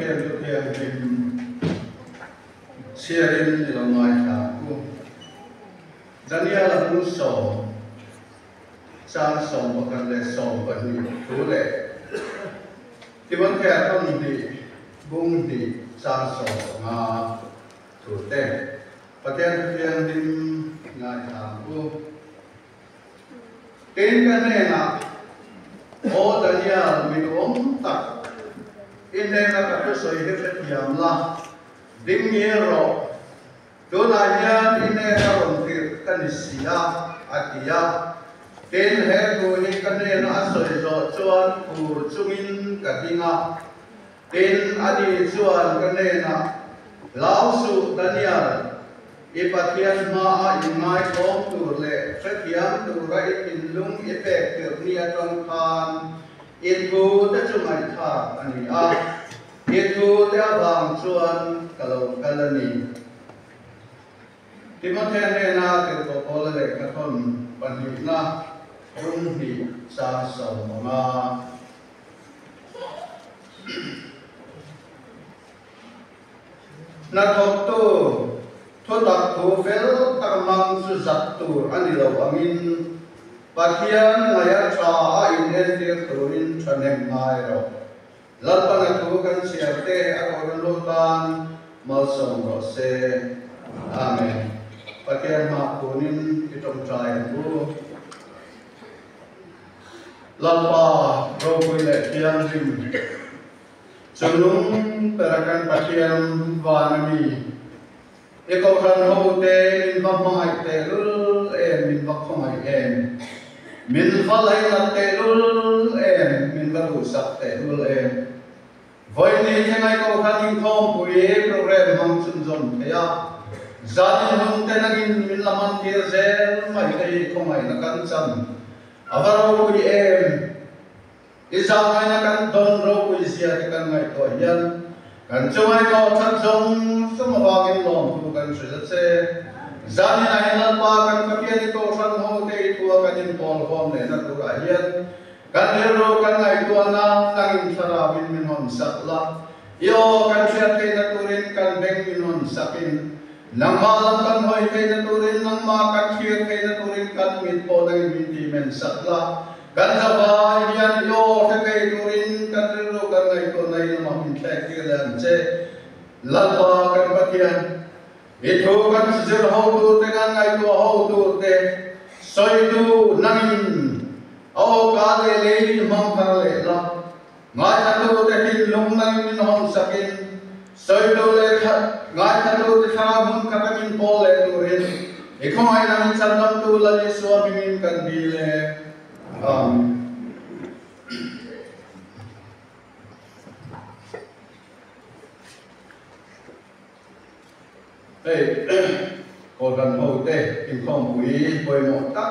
Pathian tu thiang dim sharing lo ngai tha ku Daniel hu so sang so kan le so kan ni tu le ti wan kha thon ni bung ni sang so nga tu te Pathian tu thiang dim ngai tha ku ten kan ne na o Daniel min tak in đây là các sợi hết rất hiểm là đinh nghĩa rồi chỗ này nha in đây là đồng tiền cần xia akia tên hết rồi thì cần này nó sợi rồi chuan của trung in cả tiếng à tên anh chuan cần này là lão su Daniel Ipathian ma in ngay công tu lệ rất hiểm tu ra in lung ipek được nia trong khan itu đã chung ai thà anh à itu đã vàng chuan kalau kalani thì mà thế này na cái tổ tổ là cái con bản địa na trung thị sa sầu mà na thọ tu thọ đặc thù phèo đặc mang sự giật tu anh lâu amin Pathian ngaya cha in entir turin chanem ngai ro lalpa na tu kan siate akoran lotan malsong ro se amen Pathian ma kunin itom trai bu lalpa ro kuile tiang rim chunung perakan Pathian vanami ekoran ho te in vamai te lul em in vakhomai em min falai na telul em min varu sak telul em voi ni thengai ko khaning thom pui program mang chun zon thea zani hung tenagin min laman tir zel mai dei khomai na kan chan avaro pui em izangai na kan don ro pui sia te kan ngai to hian kan chungai ko thak zong samawangin lom tu kan sujat se Zani na hinan pa kan Pathian ito san ho te ito kanin pol hom ne na tu ahian kan hero kan ngai tu na tangin sarabin min hon sakla yo kan sia te na turin kan beng min hon sakin nang malam kan hoi te na turin nang ma kan khir te na turin kan mit po dang min di men sakla kan sabai hian yo te te turin kan hero kan ngai tu nai na ma min thek ti lan che lalpa kan Pathian itu kan sejauh hau tu dengan itu hau tu te soi tu nangin au kale lei mangkar le la ngai satu te tin lung nangin hong sakin soi tu le ngai satu te khara bun katamin pol le tu rin ikhoi nangin sandam tu la ni suami min kan di le Hey, còn gần hậu tê, tình không quý bồi một tắc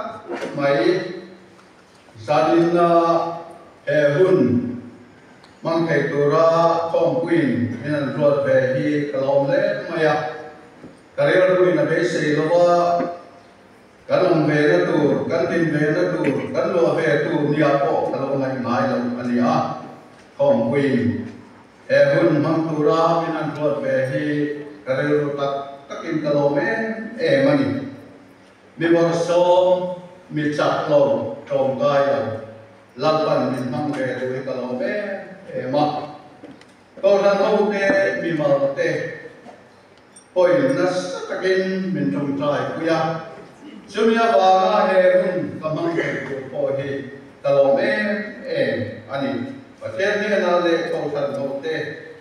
máy gia đình hệ hôn mang thầy tù ra không quyền nên ruột về hi kalom lẽ mày à cái đó quyền là bé xì lo wa cái lòng về nó tù cái tin về nó tù cái lo về tù nia bộ cái lo này mai là anh à không quyền hệ hôn mang tù ra nên ruột về hi cái đó tắc in kalome mani mi war so mi chak lo trong gai lan pan min mang ve do kalome ma ko ran ho te mi mal te poi nas takin min trong trai kuya chumia ba na he hun kamang ve ko po hi kalome ani pathen ni na le ko ran ho te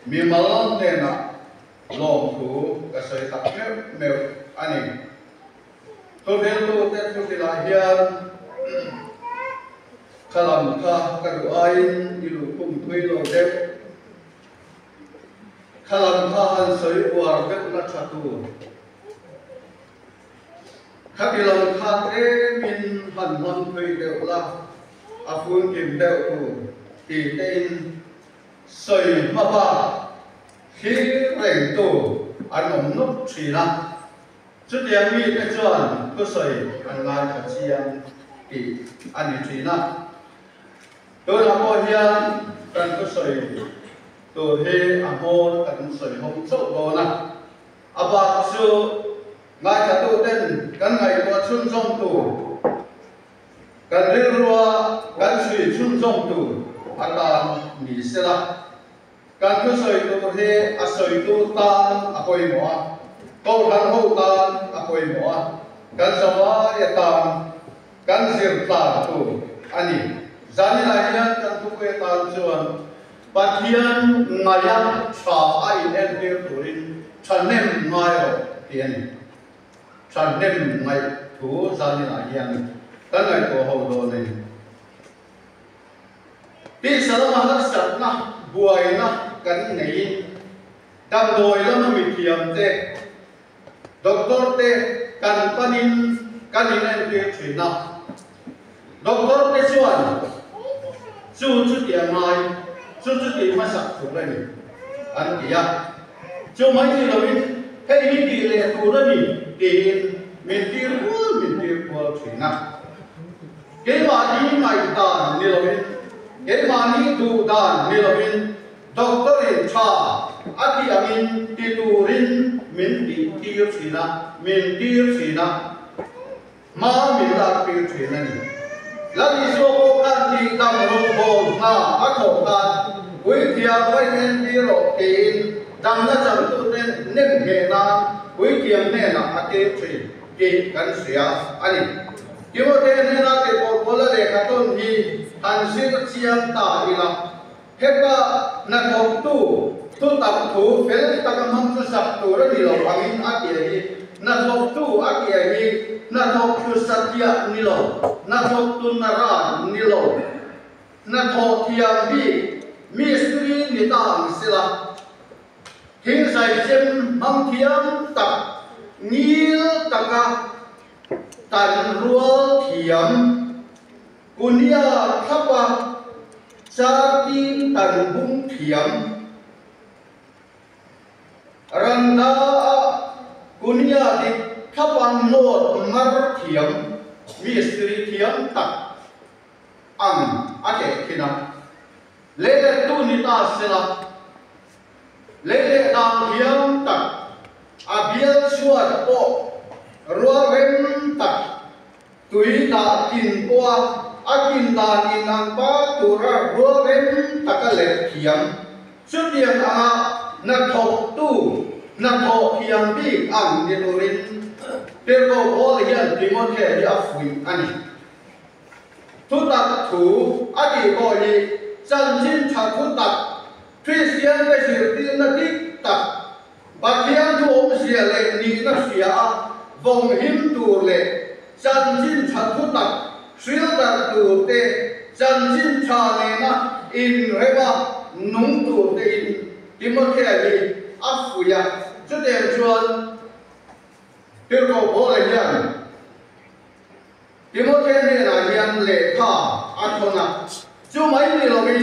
mi mal te na long thu cái sợi tóc mèo anh tôi biết tôi tết tôi đi lại hiền khá làm khá cái đồ ai đi lục cùng thuê lô đẹp khá làm khá hành sợi qua cái nát chặt tu khá đi làm khá thế min hành thuê đều là phun kiếm đều tu thì tên sợi mà ba khi rèn tổ anh ông nút chỉ là chút tiền mi cái chuyện có sợi anh lại thật chiang thì anh chỉ là tôi là bao nhiêu cần có sợi ตัวเฮอโมกันสวยหงสุโกนะอาบากสูงายขัดตัวเต้นกันไงตัวชุ่มชมตัวกันเรียรัวกันสวยชุ่มชมตัวอาการมีเสละกันก็สวยตัวเฮอาสวยตัวตาอภัยหมอก็ทันหูตาอภัยหมอกันสวายตากันเสียงตาตัวอันนี้จานี่นายยันกันทุกเวตาชวนปัจเจียนนายชาไอเอ็นเดียตุรินฉันเน้นนายเทียนฉันเน้นนายถูจานี่นายยันตั้งแต่ตัวเขาโดนเลยที่สารมาสัตว์นะบวยนะกันไหนดำโดยแล้วมันมีเทียมเต้ด็อกเตอร์เต้กันปนินกันนี่นั่นคือชีนะด็อกเตอร์เต้ส่วนสู้จุดยังไงสู้จุดที่มาสักถูกเลยอันที่ยากจู่ไม่ที่เราให้ที่ดีเลยถูกเลยดีมีที่รู้มีที่รู้ชีนะเกี่ยมานี้ไม่ตานนี่เราเกี่ยมานี้ดูตานนี่เราด็อกเตอร์อินชาอาทิอามินที่ตูรินมินที่รู้ชีนะมินที่รู้ชีนะมามินรักที่รู้ชีนะนี่แล้วที่โชว์กันที่ดำรงบนหน้าอักขระวิทยาไว้เน้นที่โรตีนดังนั้นจะต้องเน้นเฮนาวิทยาเน้นอาเกตรีกิกันเสียอันนี้ที่ว่าเน้นนาเก็บโบราณเลยครับต้นที่อันสิ่งเชียงตาอีละเห็นว่านักของตู้ตับถูเฟลตะกำมังสุสับตัวนี่เราอามินอาเกียรีนักของตู้อาเกียรีนักของตุสัตยานี่เรานักของตุนารานี่เรานักของเทียมบีมีสตรีนิตางสิละหิ้งใส่เจมมังเทียมตักนิลตะกะตันรัวเทียมกุญยาทับะชาติตันบุ้งเทียมรันดากุญยาดิทับะโนดมารเทียมมีสตรีเทียมตักอังอาเกคินาเลเลตุนิตาเสละเลเลดางเทียมตักอาเบียชวดโอรัวเวนตักตุยตากินปัวอากินตาอินังปาตุระรัวเวนตักเลเทียมสุดยังอานักทบตู้นักทบเทียมบีอังเดโนรินเดี๋ยวก็โอเลียนดิโมเทียอัฟวิอันนี้ทุตักถูอาดีโกยีจันจินชักทุตักคริสเตียนไปสิตินติตักปัจจัยทุอมเสียเลนีนักเสียวงหิมตูเลจันจินชักทุตักสิลดัตูเตจันจินชาเนนะอินเรบะนุ่งตูเตอินดิโมเทียลีอัฟวิยาจุดเดียวชวนเดี๋ยวก็โอเลียนดิโมเทนีนายันเลขาอัตโนะจู่ไม่มีเราเป็น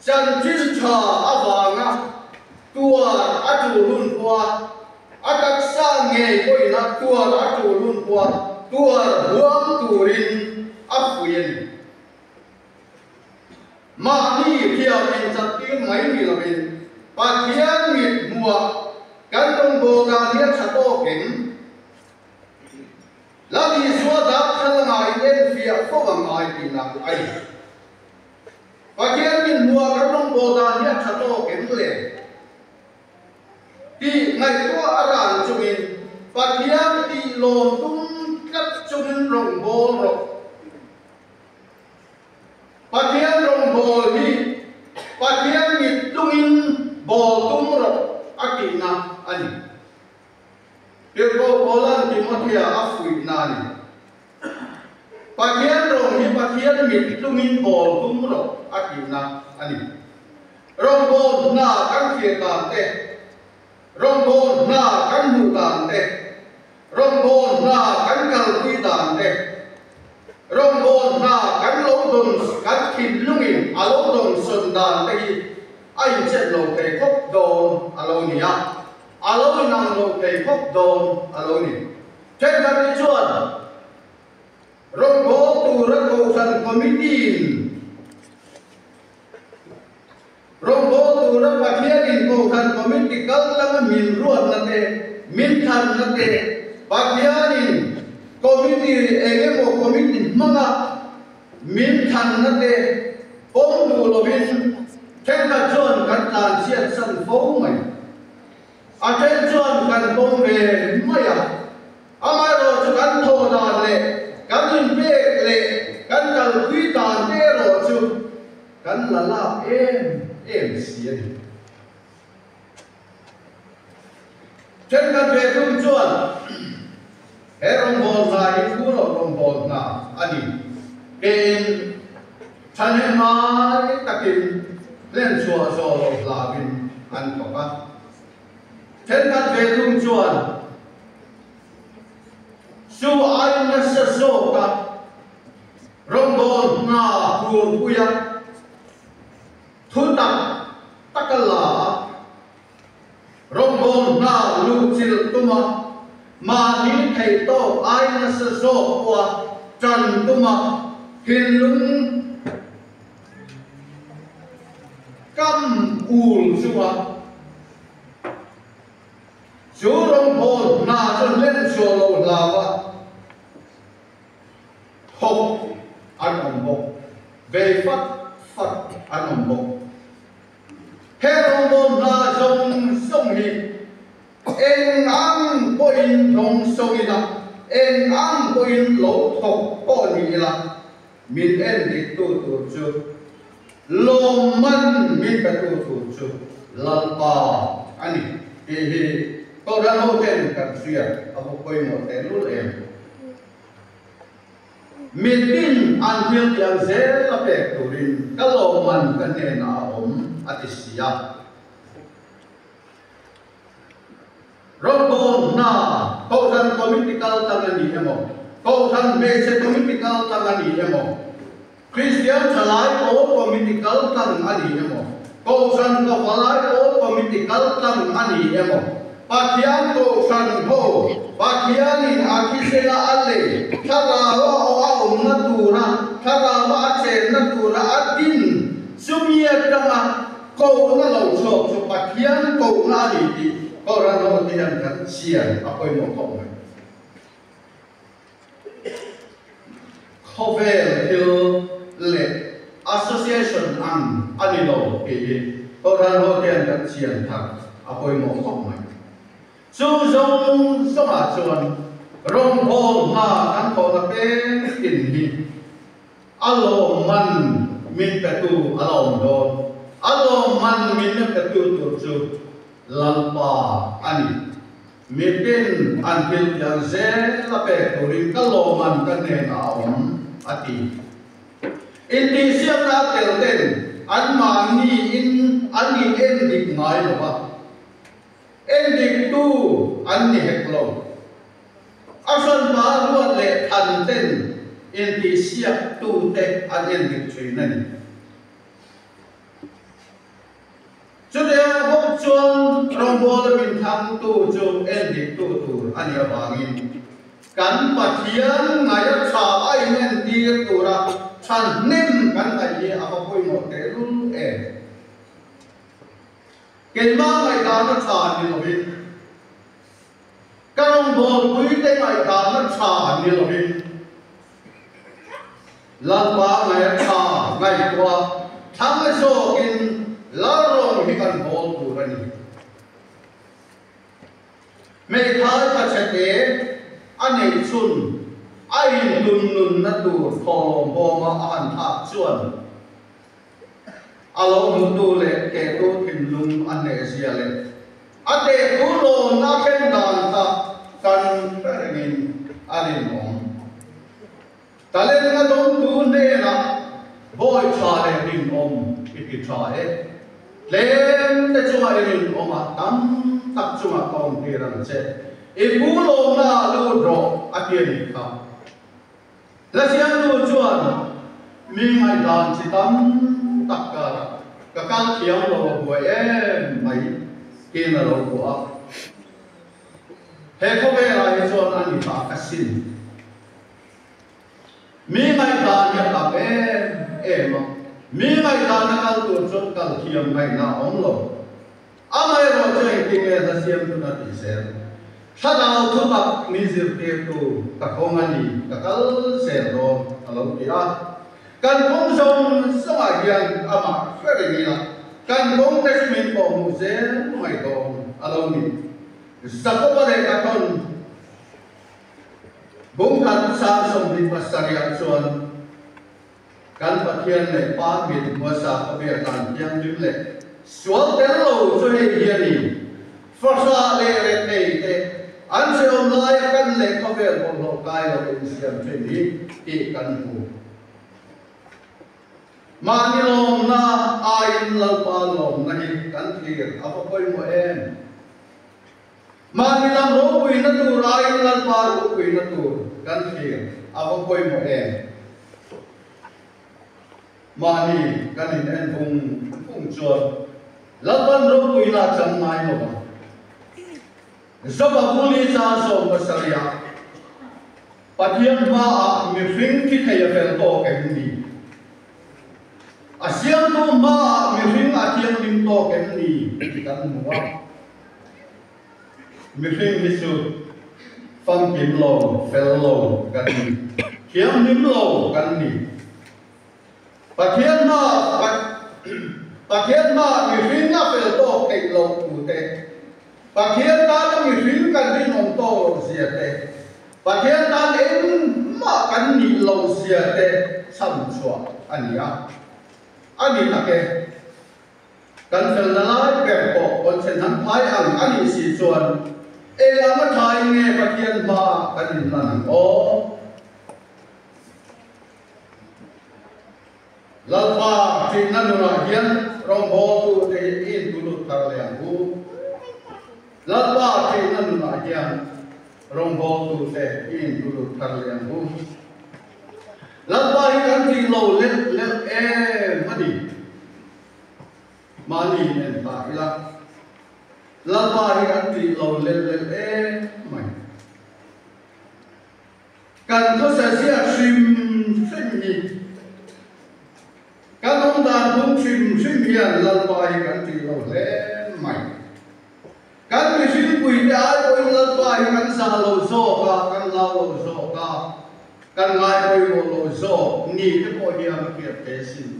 จันจินชาอาวางะตัวอัจจุลุนปัวอัตักษาเงยก็อินะตัวอัจจุลุนปัวตัวหัวตูรินอัฟวินมานี่เที่ยวเป็นจัดที่ไม่มีเราเป็นปัจจัยมีมัวกันตรงโบราณเนี่ยชะโตเข็มแล้วที่สวดดับขณะเย็นเฟียก็ว่าไม่กินน้ำไอปัจจัยมีมัวกันตรงโบราณเนี่ยชะโตเข็มเลยที่ในตัวอารันจุมินปัจจัยที่ลงตุ้งกับจุมินรงโบรปัจจัยรงโบนี่ปัจจัยมีตุ้งอินโบตุ้งรกอากินาอันนี้เดี๋ยวก็โบราณที่มันเทียอัฟวินานี่ปัจจัยรงที่ปัจจัยมีตุ้งอินโบตุ้งรกอากินาอันนี้รงโบนากันเขียนตามเตรงโบนากันหูตามเตรงโบนากันกัลคุยตามเตรงโบนากันลงตุนกันขินลุงินอารมณ์ตุนสุนดานเตไอเจ็ดโลเกพบโดนอารมณ์เนี่ยอารมณ์นั่งโลเกพบโดนอารมณ์นี้เช่นกันที่ชวนรงโบตูระโกสันคอมมิตี้รงโบตู political tanga min ruat na te min than na te Pathianin committee engemo committee mga min than na te pom du lovin kenna chon kan tan sian san fo mai attention kan pom ve maya amai ro chu kan tho da le kan in be le kan kal kui tan te ro chu kan la la em sian chen kan ve tum chuan herong bol na hi fu ro rong bol na ani ken chan he mai takin len chua so lo la bin an ko ka chen kan ve tum chuan su ai na sa so ka rong bol na hu pu ya thu tak takala rong bol na lu chil tuma ma ni thei to ai na sa so kwa chan tuma hin lung kam ul suwa su rong bol na chon len so lo lawa hok an om bok ve fat an om bok he rong bol na song song hi en ang ko in rong song ina en ang ko in lo thok ko ni la min en di tu chu lo man min ka tu chu lal pa ani hi ko ran ho ten kan sia abu koi mo te lu em mitin an thil yang ze la pe turin ka lo man kan ne na om atisia Rombong na kausan political tangani emo kausan base political tangani emo Christian chalai o political tangani emo kausan kawalai o political tangani emo Pathian kausan ho Pathian in akisela alle tharawa o natura tharawa chen natura adin sumia tanga kau na lo so Pathian kau na di orang orang yang kan sian apa yang mau kau Covel Hill Le Association Anilo orang orang yang kan sian tak apa yang mau kau Susung semacuan rombong na kan kau nape ini aloman min petu alom don aloman min petu tu lalpa ani mitin antil yang ze lape turing kaloman kane na om ati inti siap na telten an mani in ani endik ngai lo ba endik tu ani heklo asan ba ruat le anten inti siap tu te an endik trinan Sudah bukcuan rombol bintang tu jom endik tu ania bangin kan Pathian ngaya caai men dir tura chan nim kan aye apa pun mo terun kelma ngai dan cha ni lovin kan rombol pui te ngai dan cha ni lovin lalpa ngaya cha ngai kwa thang so in larong hikan bol purani mekhai pachate anei chun ai dun nun na tu thom boma an thak chuan alo du le ke tu thin lum ane sia le ate tu lo na ken dan ta kan perengin alin om talen na dong tu ne na boy cha le rin om iki cha Lem te cuma ini oma tam tak cuma kaum tiran se. Ibu lo na ludro akhir ka. Lasian tu cuan mingai dan citam tak kara. Kakal tiang lo buat mai kena lo buat. Heko berai cuan ani tak kasin. Mingai dan ya tak emang. Mingai dan nakal tu cuan kal tiang mai na om lo. amai ro chơi kinh là siam tu na ti sen sa nào thu tập mi zir te tu ka khong ani ka kal sen ro alo ti a kan khong song sama hian ama fere ni la kan khong testament ko mu zen mai to alo ni sa ko ba de ka ton bung kan sa som di pasarian chuan kan pathian le pa mi mo sa ko be kan tiang lim le sual tel lo cho he hian ni forsa le re te an se om lai kan le ko be ko lo kai lo in siam che ni ti kan hu mani lom na ain lo pa lom na hi kan thir apa koi mo em mani lam ro pui na tu ain lan pa ro pui na tu kan thir apa koi mo em mani kan in en phung chuan laban ro pui na cham nai mo ba Zaba buli sa som basaria pathian ma mi ring ki thaya fel to ke ni asiam tu ma mi ring atiam lim to ke ni kan muwa mi ring ni su fam kim lo fel lo kan ni kiam lim lo kan ni pathian ma mi ring na fel to ke lo tu te Pathian ta mi ring kan ri non to sia te pathian ta en ma kan ni lo sia te sam chua ania ani ta ke kan fel na lai pe ko kon chen han phai ang ani si chuan e la ma thai nge pathian ma kan ni nan o lalpa tin na nu na hian rong bo tu te in tu lu tar le hu lalpa te nan na hian rong bo tu te in tu lu thar le hu lalpa hi kan ti lo le e mani en ta ila lalpa hi kan ti lo le e mai kan tho sa sia sim ni kan ông ta cũng sim hian lalpa hi kan ti lo le mai kan mi sim pui te ai ko lalpa hi kan sa lo zo ka kan la lo zo ka kan ngai ko lo zo ni te ko hi am ki te sin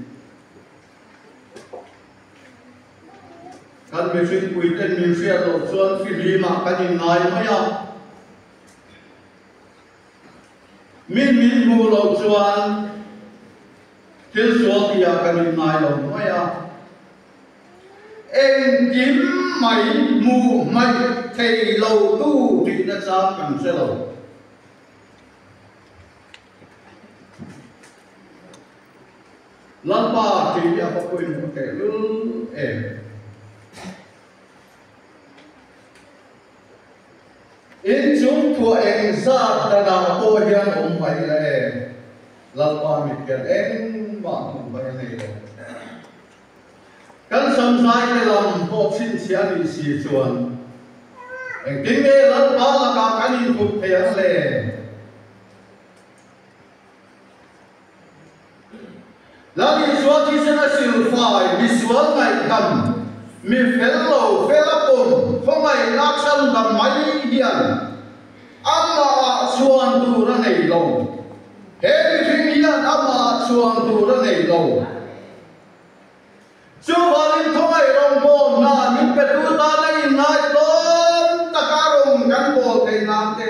kan mi sim pui te mi sia lo chuan fi li ma kan in ngai ma ya min mu lo chuan til sual tia kan in ngai lo ma ya em kiếm mày mù mày thầy lầu tu thì nó sao cần sẽ lầu lần ba thì đã có quyền một thể lưu em in chúng của em ra ta nào cô hiền ông mày là em lần ba mình kiện em bạn ông mày này kan sam sai te lam ho chin sia ni si chuan eng ting me lan pa la ka kan in thu the an le la ni suat ti sana sil fai mi sual ngai kam mi fello felapon fo mai nak san dam mai hian amma suan tu ra nei lo he mi thing hian amma suan tu ra nei lo chú valin thoi rong bom na min petu ta lai nai ton takarong kan bo te nam te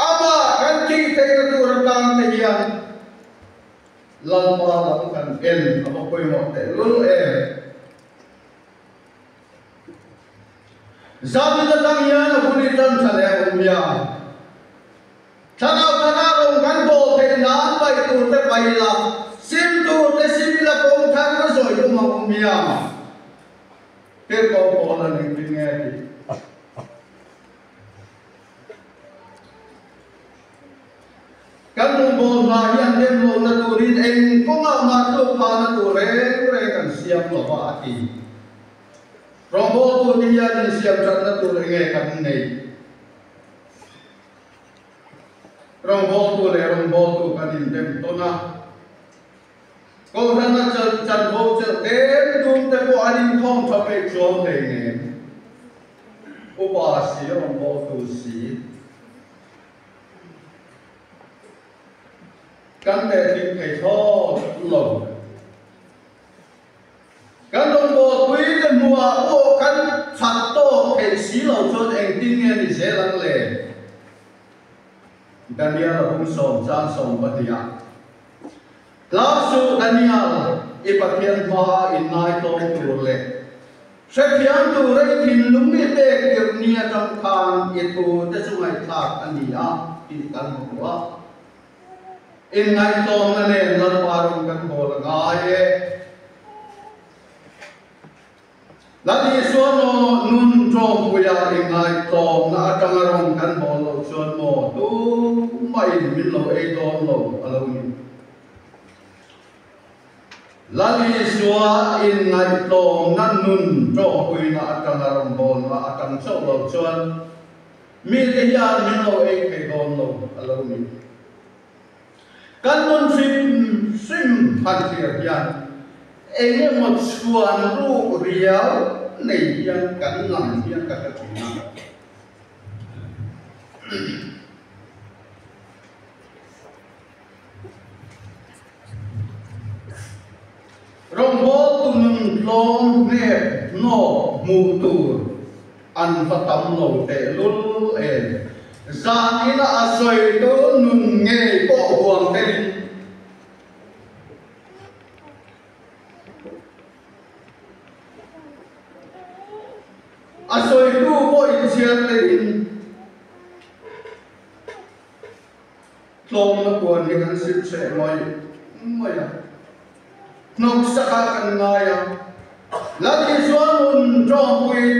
ama kan ki te tu rakam te hian lalpa lam kan en apa koi mo te lul e zabi ta tang hian huni tan thale umya thanau takarong kan bo te nam pai tu te pai la sim tu te simila kong thang nó rồi tu mà ông mía mà cái câu là mình đi nghe thì kan bol na hian dem lo na turin en ko nga ma tu pa na tu re kan siam lo ba ti rombo tu ni ya ni siam chan na tu nge kan nei rombo tu kan in dem to na cô thân nó chân chân vô chân đến đúng tới bộ anh không cho cái chỗ này nè upa si ông bố tu si căn để tìm thầy thô lầu căn đồng bộ quý cái mùa ô căn phạt tô thầy sĩ lầu cho anh tin nghe thì sẽ lắng lệ Daniel cũng sống chan sống bất hiệp lão sư Daniel ipathian hoa in nai tông tu lệ sẽ thiam tu đấy thì lúc này để kiểu nia trong khan itu để chúng ai thạc anh nhỉ thì căn bộ in nai tông anh em lần parung căn bộ là ngay là đi xuống nó nun trong bây giờ in nai tông na trong rong căn bộ lâu xuống mò tu mai mình lâu ấy tông lâu alo mình lali suwa in ngai tong nan nun tro pui na atang aram bon ma atang so lo chuan mi te hian min lo e ke don lo alo mi kan nun sim phan thia hian enge mo chuan ru riau nei hian kan lam hian ka ka thina rong bố tu nung lom nè no mu tu an phát tâm lầu tệ lul en gian ina asoi tu nung nghe bộ huang tên asoi tu bộ in chiang tên lom nó buồn thì hắn sẽ mọi à nóc saka kan ngaya lagi suan trong quy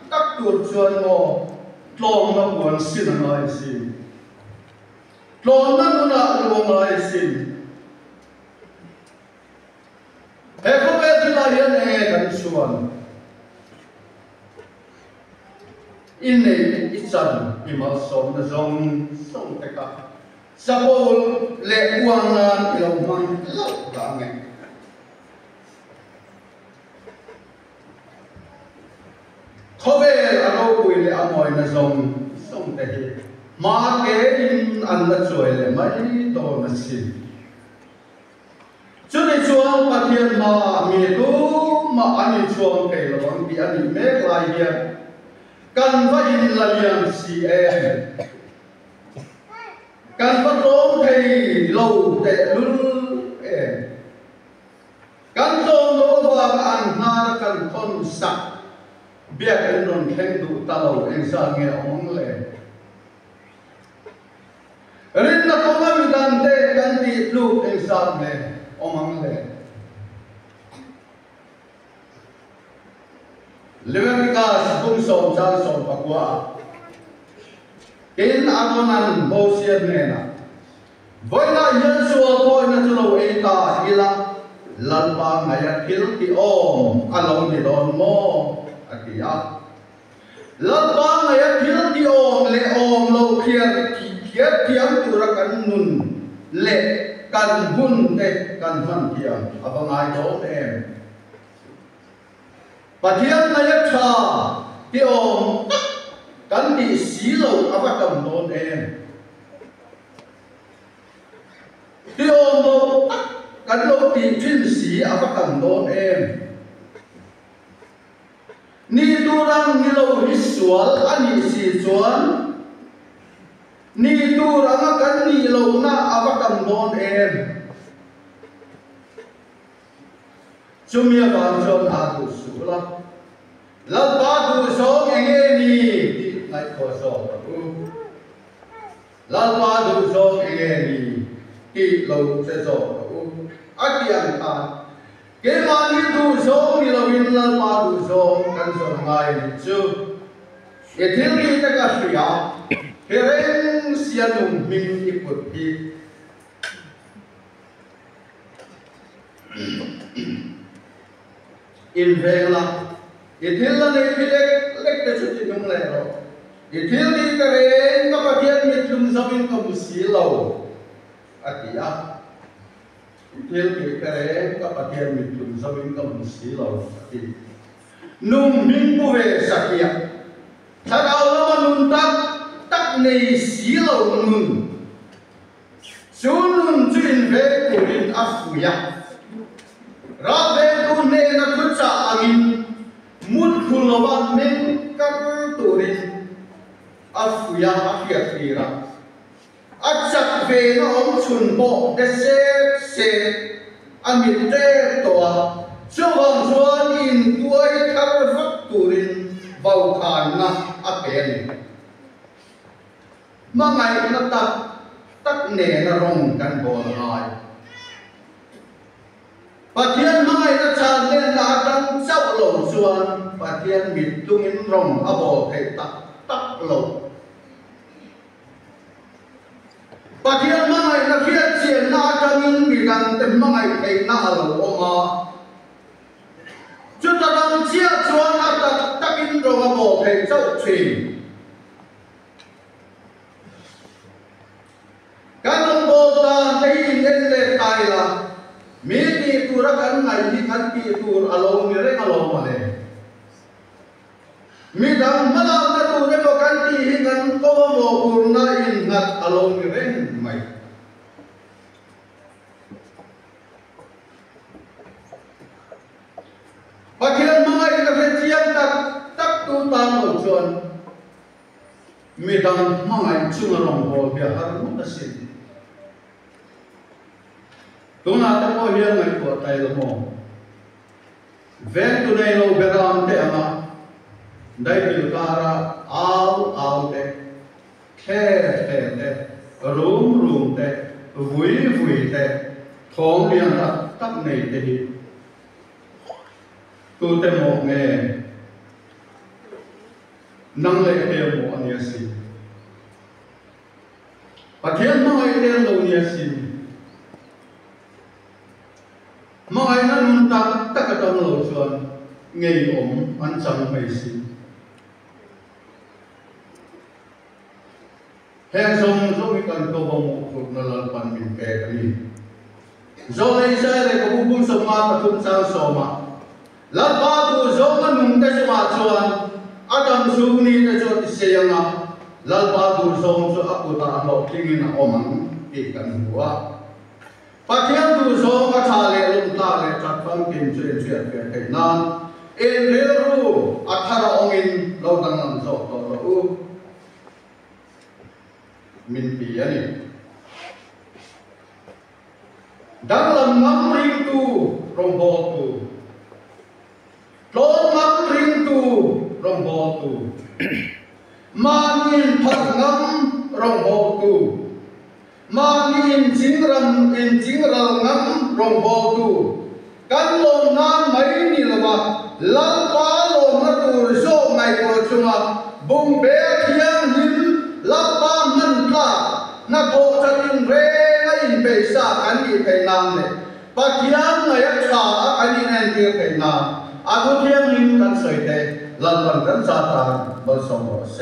tắc tuột suan mo tlom na buồn xin ngai xin tlom na nuna luang ngai xin he ko be thila hian e kan suan in nei ichan imal som na som te ka sapol le uang na ilo man lo ka nge khó về là đâu quỳ lệ mọi là dòng sông tây mà kế in ăn là chuối lệ mấy đồ là xin cho nên chuông và thiên mà mì tú mà anh chuông kể là bằng bị anh mét lại hiện cần phải in là liền xì em cần phải tốn thầy lâu tệ lưng em cần tốn lỗ và ăn na cần con sạch biết anh non khen đủ tao anh sang nghe ông lệ rin na không có bị đàn tê đàn đi lúc anh sang lệ ông lệ Leviticus cũng sòng chan sòng bạc qua in agonan bố xiên nè na với lại nhân số thôi na cho lâu ấy ta ila lần ba ngày thiếu thì ôm along thì đòn mò akia lần ba ngày thiếu thì ôm lệ ôm lâu kia thiam tu ra kan nun lệ kan hun te kan han thiam abang ai đó em và thiam ngày cha thì ôm kan đi xí lâu ava cầm đón em thì ôm lâu kan lâu tìm chuyên xí ava cầm đón em ni tu rang ni lo hi sual ani si chuan ni tu rang kan ni lo na ava kam don em chumia ban chon a tu su la ba tu so enge ni ti ngai ko so la ba tu so enge ni ti lo se so akian ta cái mà đi tu số đi là viên lần mà tu số cần số ngày chứ cái thiên lý tất cả suy à cái人先农民一不比in về là cái thiên là này cái lek cái chút gì không lẽ rồi cái thiên lý cái人các bạn thiên biết chúng sao bên công sĩ lâu à kìa thiên bị cái đấy các bạn thiên mình dùng sao bên công sĩ lâu thì nung minh bùa về sạch Thật ảo là nun tắc này xí lầu nun chú nun chuyên về của đình áp phụ ya ra về tu nê na khut sa angin mut khulawan men các tu đình áp phụ ya áp hiệt đi ra áp chặt về nó ông chun bộ để xe angin tê toa cho vòng xuân in tuổi thar vắt tu đình vào khán na áp bền mà ngày nó tắc nề nó rongกันบ่หายปะเทียนมาไงnóชาเล่นละจังเจ้าหลงส่วนปะเทียนมิดตุงินรองอบ่ให้ตักหลงปะเทียนมาไงnóเทียนเสียนนาจังอินมีดังเต็มมาไงให้หน้าหลงออกมาจุดตะลังเสียชวนอาตักอินรองอบ่ให้เจ้าชีการลงโบตาในเล่นเล่ตายละมีตีตัวรักกันไงที่กันตีตัวอารมณ์มีเรื่องอารมณ์มาเลยมีดังมาลาตัวเรื่องกันตีหิกันก็ว่าโมกุลน่าอินหัดอารมณ์มีเรื่องไหมปัจจุบันมาไอ้กระเทียมตักตัวตามหมดชวนมีดังมาไอ้ชุ่มอารมณ์โบเบียร์รู้ตัดสินตัวนั้นต้องเอาเรื่องไอ้ตัวใจละโมเว้นตัวในโลกเบรามเตะมาได้บิลการะเอาเตะแค่เตะรูมเตะวุยเตะท้องเลี้ยงตักในเตะตัวเตะหมกเงยนั่งเลยเตะหมกอันนี้สิปัจจุบันมาไอ้เตะโลกนี้สิมาไอ้นั่นตักกระตุ้นโลชวนเงยอันจังไม่สิแห่งทรงมีการตัวบมุขุนลปันมินเกลีโจเลยใช่เลยกับผู้สมาปฐุมสาวสมาลับบ้าดูโจมันนุ่งแต่สมาชวนอาดัมสุนีแต่โจติเสียงนะลับบ้าดูโจอักุตาโลกิงินะอมันอีกันหัวปัจจัยดูโจก็ชาเลลุมตาเลจัดฟังกินเชื่อเกิดให้นานเอ็นเรื่องอัฐรองอินเราดังนั้นโจตัวรู้มินปีอันนี้ดังลำน้ำริงตูรงโบตูโลน้ำริงตูรงโบตูมานินพัดน้ำรงโบตูมานินจิงรังน้ำรงโบตูกันลมน้ำไม่นิลวะลังปาลมมาตูโซไงโกรชุมาบุงเบียเทียงหินลับบ้านนั่นล่ะนักโทษจิงเร่อินเบซ่าอันนี้เป็นนามเลยปัจจัยเงียบชาอันนี้นั่นคือเป็นนามอาทุเทียงลิมกันสวยเตะลันกันซาตานบนสมบูรณ์เส